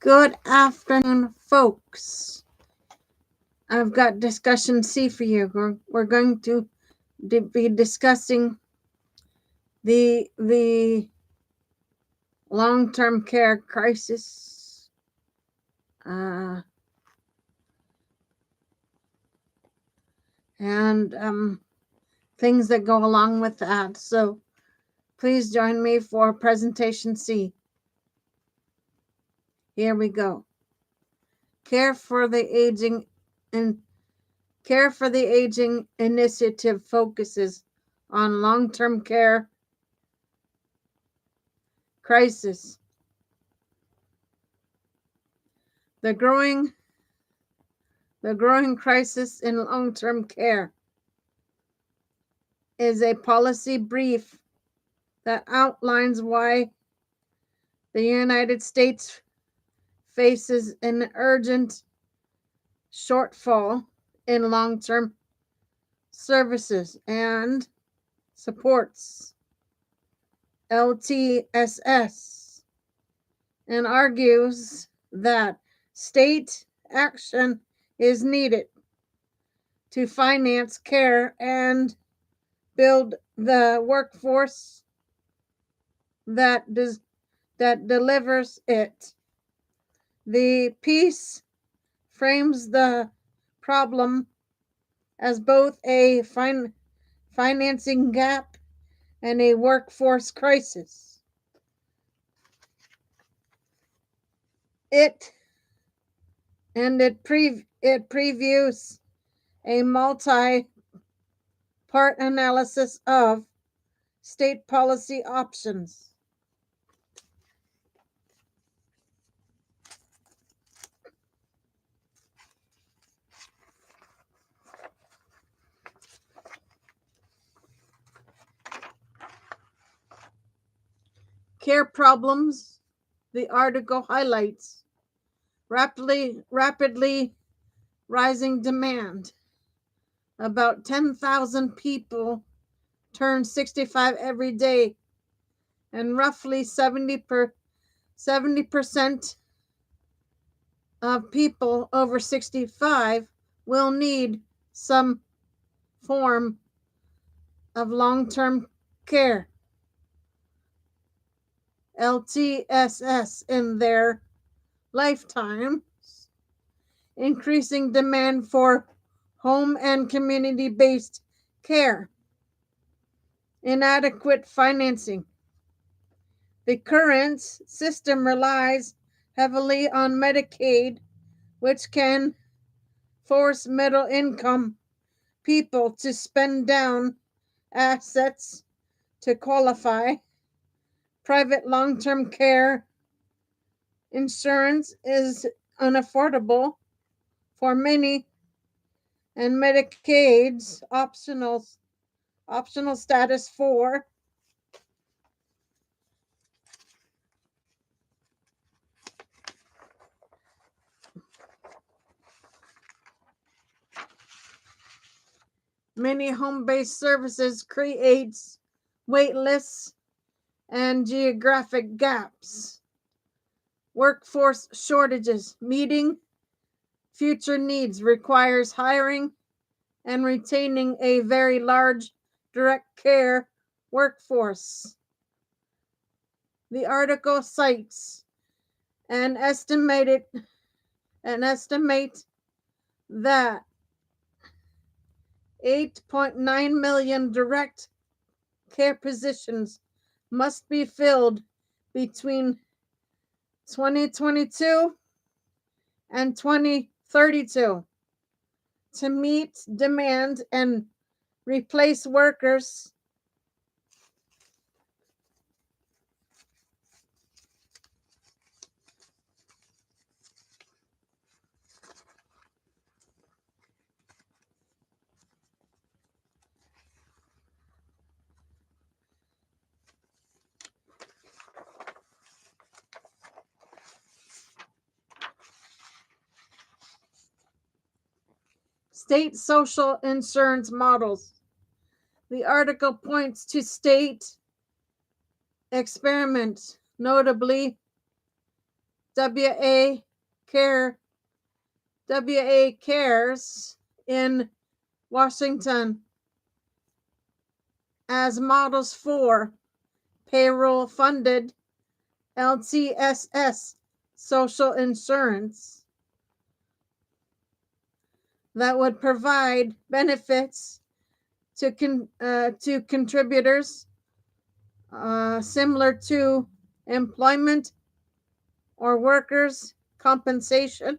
Good afternoon, folks. I've got discussion C for you. We're going to be discussing the long-term care crisis, uh, and things that go along with that. So please join me for presentation C. Here we go. Care for the Aging and Care for the Aging initiative focuses on long-term care crisis. The growing crisis in long-term care is a policy brief that outlines why the United States faces an urgent shortfall in long-term services and supports LTSS, and argues that state action is needed to finance care and build the workforce that delivers it. The piece frames the problem as both a financing gap and a workforce crisis. It previews a multi-part analysis of state policy options. Care problems. The article highlights rapidly rising demand. About 10,000 people turn 65 every day, and roughly 70% of people over 65 will need some form of long-term care, LTSS, in their lifetime, increasing demand for home and community-based care. Inadequate financing. The current system relies heavily on Medicaid, which can force middle-income people to spend down assets to qualify. Private long-term care insurance is unaffordable for many, and Medicaid's optional status for many home-based services creates wait lists and geographic gaps. Workforce shortages. Meeting future needs requires hiring and retaining a very large direct care workforce. The article cites an estimate that 8.9 million direct care positions must be filled between 2022 and 2032 to meet demand and replace workers state social insurance models. The article points to state experiments, notably WA Care WA Cares in Washington as models for payroll-funded LTSS social insurance that would provide benefits to contributors similar to employment or workers' compensation,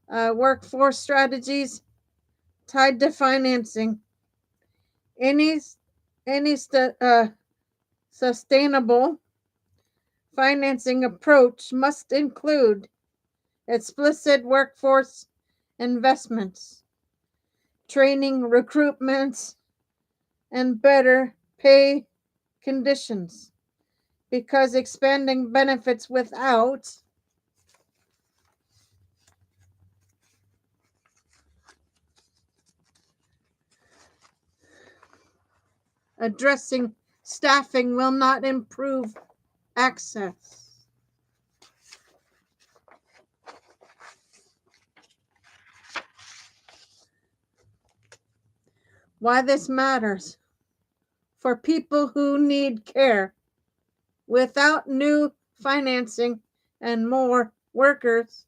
workforce strategies tied to financing. Any sustainable financing approach must include explicit workforce investments, training, recruitment, and better pay conditions, because expanding benefits without addressing staffing will not improve access. Why this matters: for people who need care, without new financing and more workers,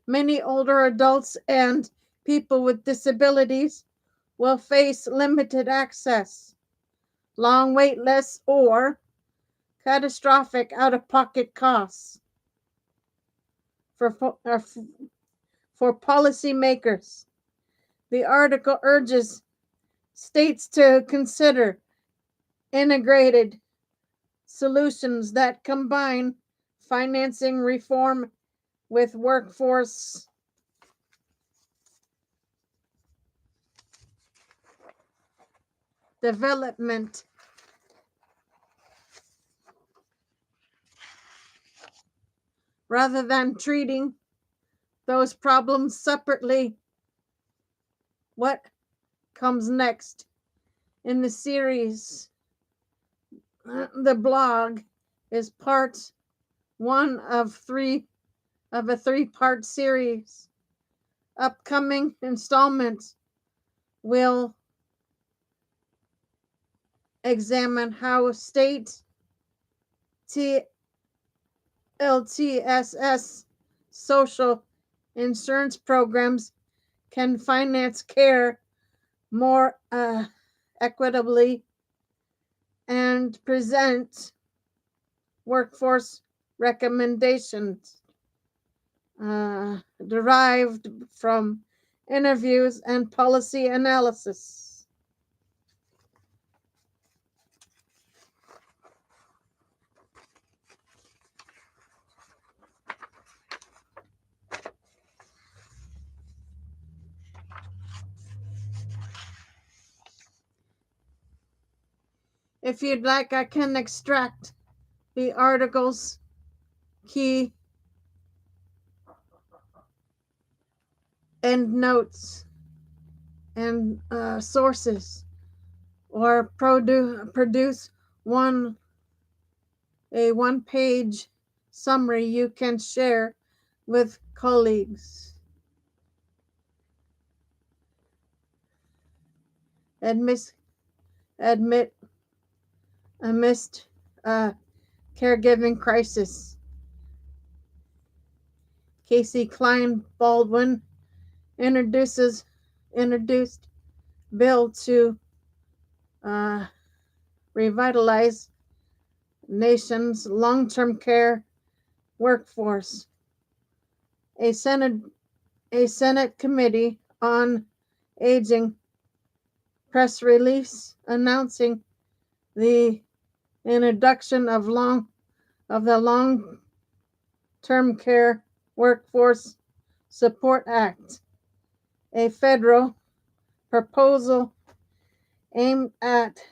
many older adults and people with disabilities will face limited access, long wait lists, or catastrophic out-of-pocket costs. For policymakers, the article urges states to consider integrated solutions that combine financing reform with workforce development. Rather than treating those problems separately. What comes next in the series? The blog is part one of a three-part series. Upcoming installments will examine how state LTSS social insurance programs can finance care more equitably and present workforce recommendations derived from interviews and policy analysis. If you'd like, I can extract the article's key endnotes and sources, or produce a one-page summary you can share with colleagues. Amidst caregiving crisis, Casey Klein Baldwin introduced bill to revitalize nation's long-term care workforce. A Senate Committee on Aging press release announcing the introduction of the Long-Term Care Workforce Support Act, a federal proposal aimed at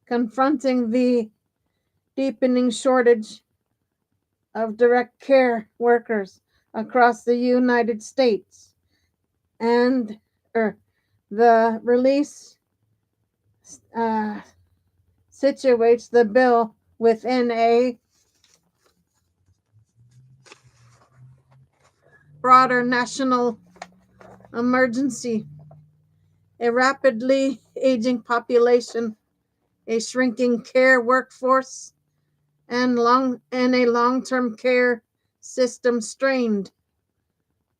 confronting the deepening shortage of direct care workers across the United States. And the release situates the bill within a broader national emergency, a rapidly aging population, a shrinking care workforce, and a long-term care system strained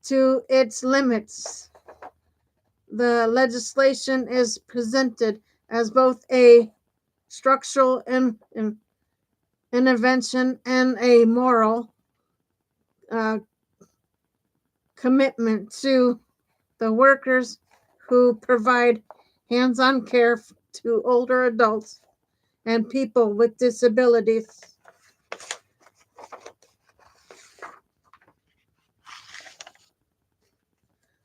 to its limits. The legislation is presented as both a structural intervention and a moral commitment to the workers who provide hands-on care to older adults and people with disabilities.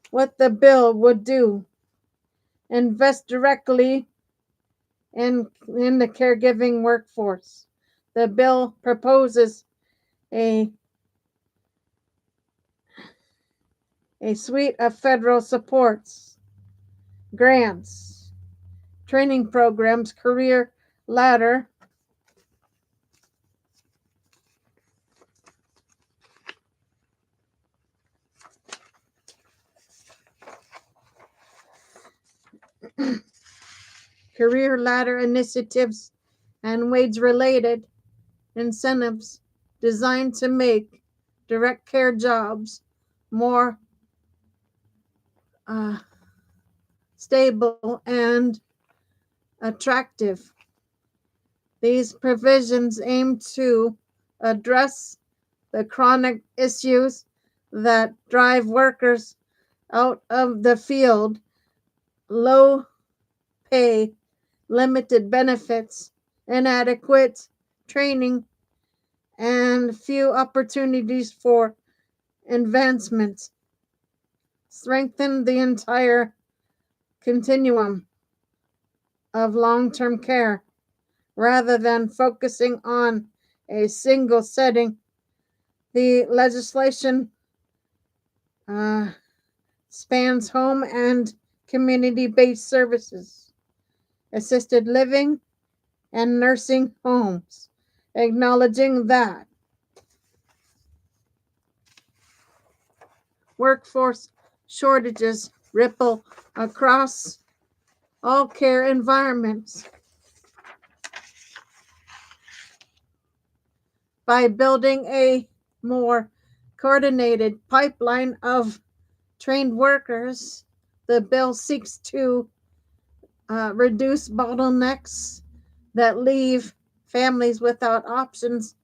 What the bill would do: invest directly in the caregiving workforce. The bill proposes a suite of federal supports, grants, training programs, career ladder, initiatives, and wage-related incentives designed to make direct care jobs more stable and attractive. These provisions aim to address the chronic issues that drive workers out of the field: low pay, limited benefits, inadequate training, and few opportunities for advancement. Strengthen the entire continuum of long-term care rather than focusing on a single setting. The legislation spans home and community-based services, assisted living, and nursing homes, acknowledging that workforce shortages ripple across all care environments. By building a more coordinated pipeline of trained workers, the bill seeks to reduce bottlenecks that leave families without options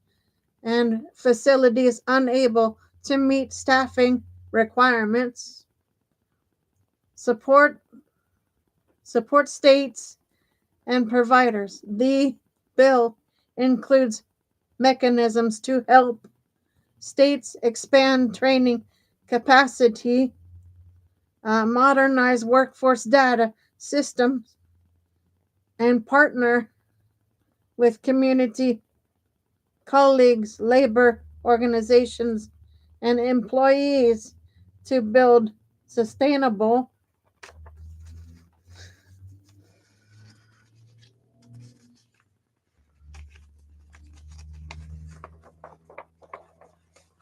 and facilities unable to meet staffing requirements. Support states and providers. The bill includes mechanisms to help states expand training capacity, modernize workforce data systems, and partner with community colleagues, labor organizations, and employees to build sustainable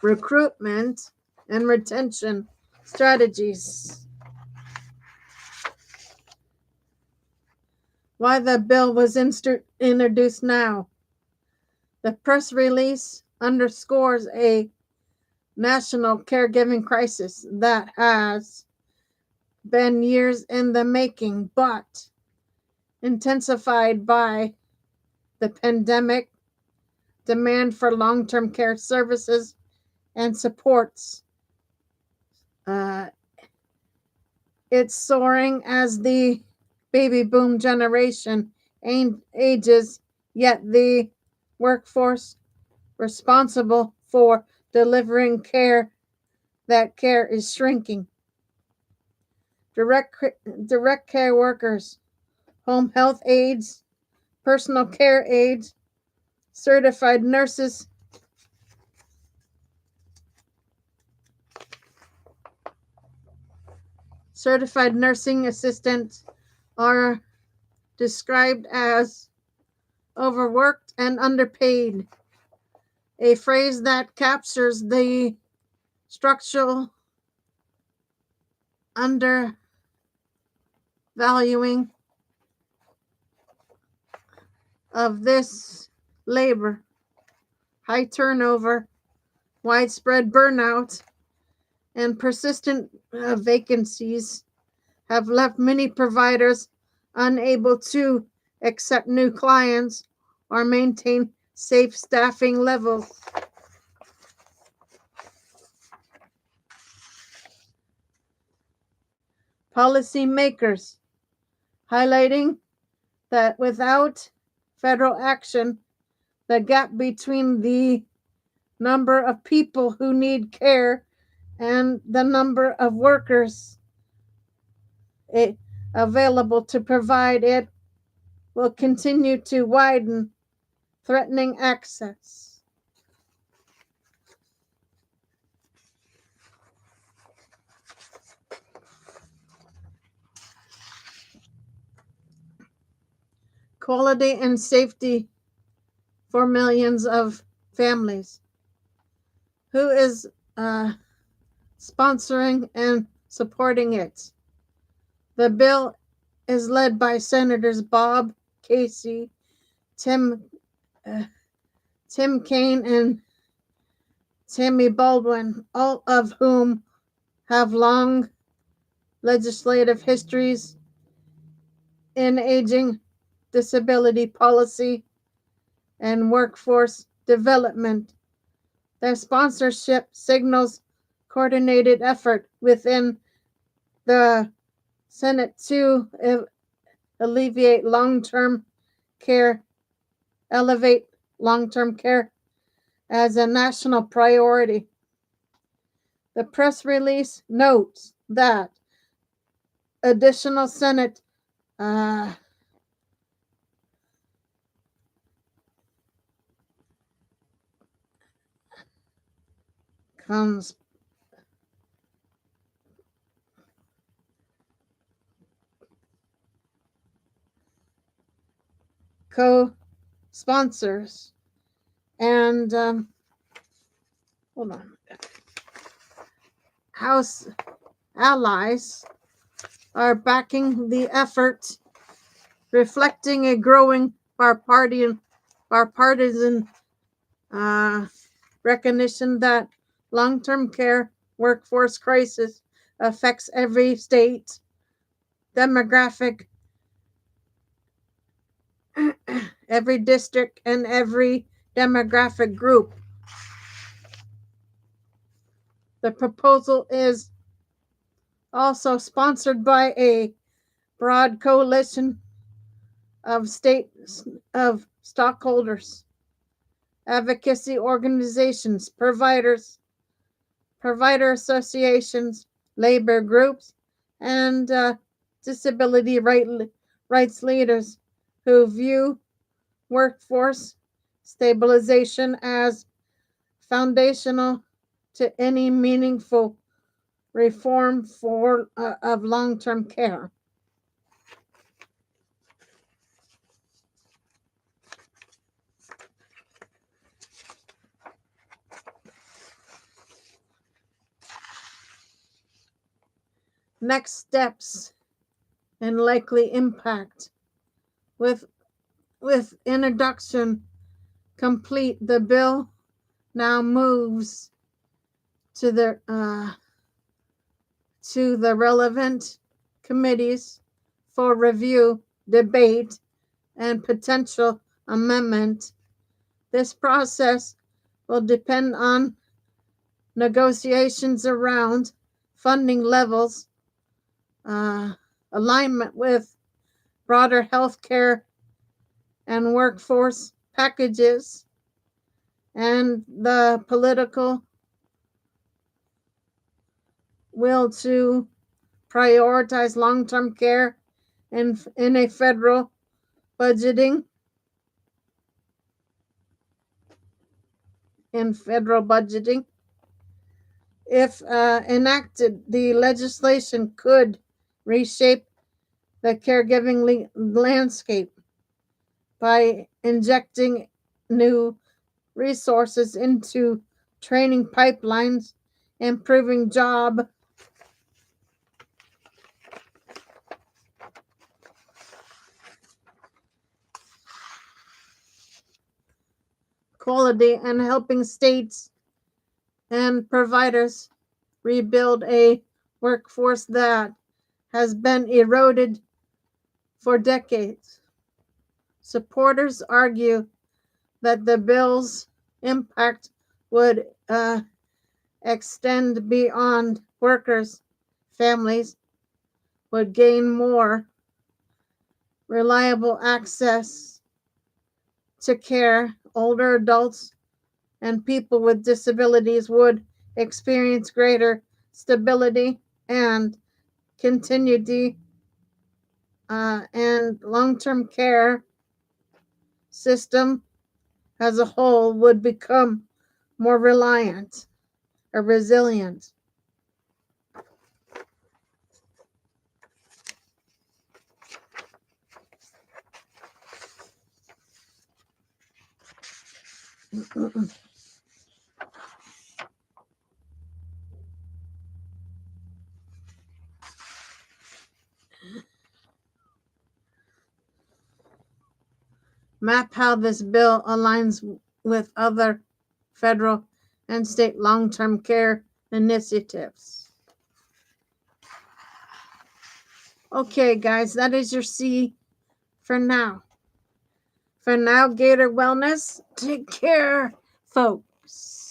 recruitment and retention strategies. Why the bill was introduced now. The press release underscores a national caregiving crisis that has been years in the making, but intensified by the pandemic, demand for long-term care services and supports. It's soaring as the baby boom generation ages, yet the workforce responsible for delivering care is shrinking. Direct care workers, home health aides, personal care aides, certified nurses, certified nursing assistants are described as overworked and underpaid, a phrase that captures the structural undervaluing of this labor, high turnover, widespread burnout, and persistent vacancies have left many providers unable to accept new clients or maintain safe staffing levels. Policymakers highlighting that without federal action, the gap between the number of people who need care and the number of workers available to provide it will continue to widen, threatening access. Quality and safety for millions of families. Who is sponsoring and supporting it? The bill is led by Senators Bob Casey, Tim Kaine, and Tammy Baldwin, all of whom have long legislative histories in aging, disability policy, and workforce development. Their sponsorship signals coordinated effort within the Senate to alleviate long-term care, elevate long-term care as a national priority. The press release notes that additional Senate co-sponsors and hold on, House allies are backing the effort, reflecting a growing bipartisan recognition that long-term care workforce crisis affects every state, demographic, every district, and every demographic group. The proposal is also sponsored by a broad coalition of stockholders, advocacy organizations, providers, provider associations, labor groups, and disability rights leaders who view workforce stabilization as foundational to any meaningful reform of long-term care. Next steps and likely impact. With introduction complete, the bill now moves to the relevant committees for review, debate, and potential amendment. This process will depend on negotiations around funding levels, alignment with broader healthcare and workforce packages, and the political will to prioritize long-term care in a federal budgeting. If enacted, the legislation could reshape the caregiving landscape by injecting new resources into training pipelines, improving job quality and helping states and providers rebuild a workforce that has been eroded for decades. Supporters argue that the bill's impact would extend beyond workers. Families would gain more reliable access to care. Older adults and people with disabilities would experience greater stability and continuity, and long-term care system as a whole would become more reliant or resilient. Map how this bill aligns with other federal and state long-term care initiatives. Okay, guys, that is your C for now. For now, Gator Wellness, take care, folks.